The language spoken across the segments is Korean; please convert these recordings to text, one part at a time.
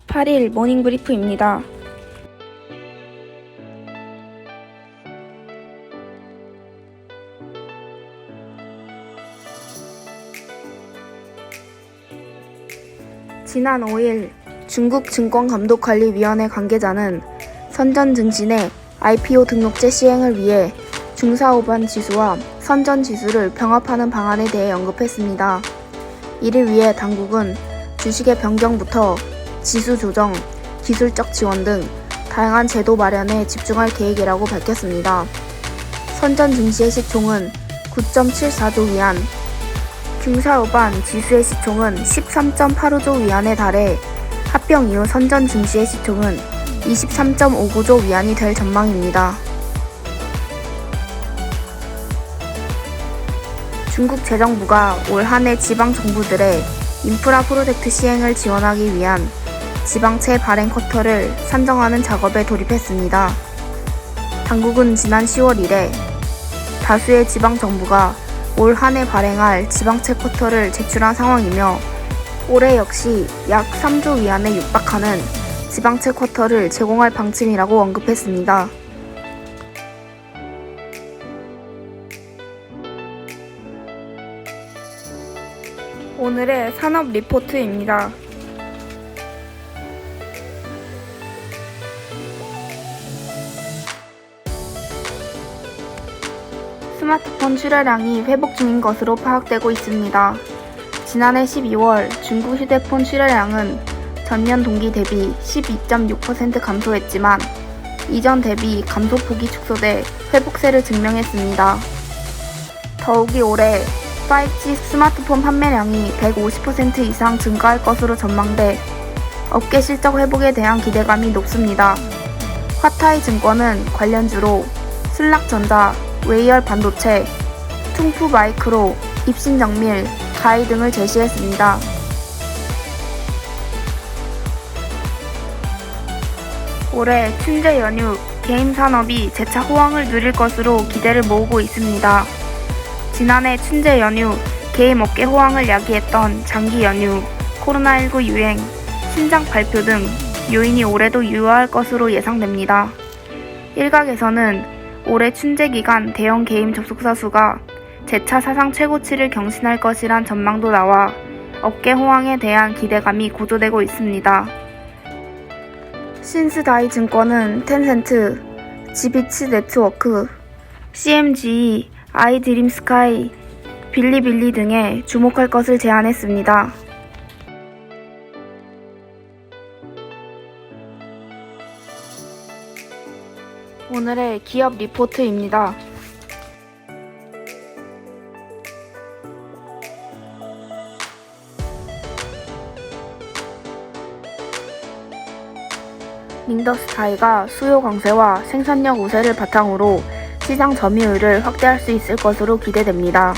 8일 모닝브리프입니다. 지난 5일 중국 증권감독관리위원회 관계자는 선전증신의 IPO 등록제 시행을 위해 중사오반 지수와 선전 지수를 병합하는 방안에 대해 언급했습니다. 이를 위해 당국은 주식의 변경부터 지수 조정, 기술적 지원 등 다양한 제도 마련에 집중할 계획이라고 밝혔습니다. 선전 증시의 시총은 9.74조 위안, 중사오반 지수의 시총은 13.85조 위안에 달해 합병 이후 선전 증시의 시총은 23.59조 위안이 될 전망입니다. 중국 재정부가 올 한 해 지방 정부들의 인프라 프로젝트 시행을 지원하기 위한 지방채 발행 쿼터를 산정하는 작업에 돌입했습니다. 당국은 지난 10월 이래 다수의 지방 정부가 올 한 해 발행할 지방채 쿼터를 제출한 상황이며 올해 역시 약 3조 위안에 육박하는 지방채 쿼터를 제공할 방침이라고 언급했습니다. 오늘의 산업 리포트입니다. 스마트폰 출하량이 회복 중인 것으로 파악되고 있습니다. 지난해 12월 중국 휴대폰 출하량은 전년 동기 대비 12.6% 감소했지만 이전 대비 감소폭이 축소돼 회복세를 증명했습니다. 더욱이 올해 5G 스마트폰 판매량이 150% 이상 증가할 것으로 전망돼 업계 실적 회복에 대한 기대감이 높습니다. 화타이 증권은 관련주로 슬락전자, 웨이얼 반도체, 퉁푸 마이크로, 입신정밀, 가이 등을 제시했습니다. 올해 춘제 연휴, 게임 산업이 재차 호황을 누릴 것으로 기대를 모으고 있습니다. 지난해 춘제 연휴, 게임 업계 호황을 야기했던 장기 연휴, 코로나19 유행, 신작 발표 등 요인이 올해도 유효할 것으로 예상됩니다. 일각에서는 올해 춘제 기간 대형 게임 접속사 수가 재차 사상 최고치를 경신할 것이란 전망도 나와 업계 호황에 대한 기대감이 고조되고 있습니다. 신스다이 증권은 텐센트, 지비치 네트워크, CMGE, 아이드림스카이, 빌리빌리 등에 주목할 것을 제안했습니다. 오늘의 기업 리포트입니다. 린더스타이가 수요 강세와 생산력 우세를 바탕으로 시장 점유율을 확대할 수 있을 것으로 기대됩니다.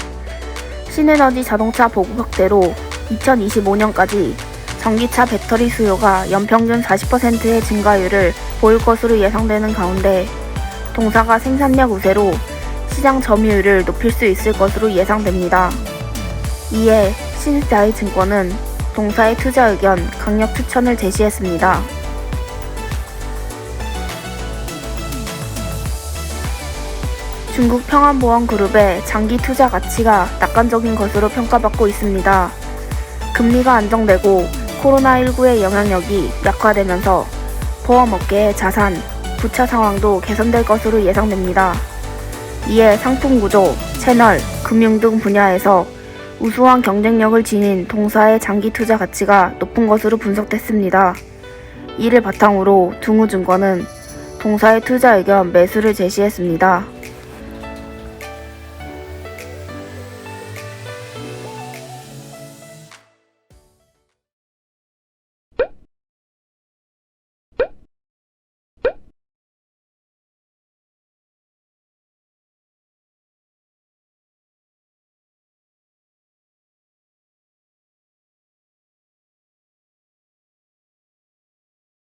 신에너지 자동차 보급 확대로 2025년까지 전기차 배터리 수요가 연평균 40%의 증가율을 보일 것으로 예상되는 가운데 동사가 생산력 우세로 시장 점유율을 높일 수 있을 것으로 예상됩니다. 이에 신스다이 증권은 동사의 투자 의견 강력 추천을 제시했습니다. 중국 평안보험그룹의 장기 투자 가치가 낙관적인 것으로 평가받고 있습니다. 금리가 안정되고 코로나19의 영향력이 약화되면서 보험업계의 자산, 부차 상황도 개선될 것으로 예상됩니다. 이에 상품 구조, 채널, 금융 등 분야에서 우수한 경쟁력을 지닌 동사의 장기 투자 가치가 높은 것으로 분석됐습니다. 이를 바탕으로 둥우증권은 동사의 투자 의견 매수를 제시했습니다.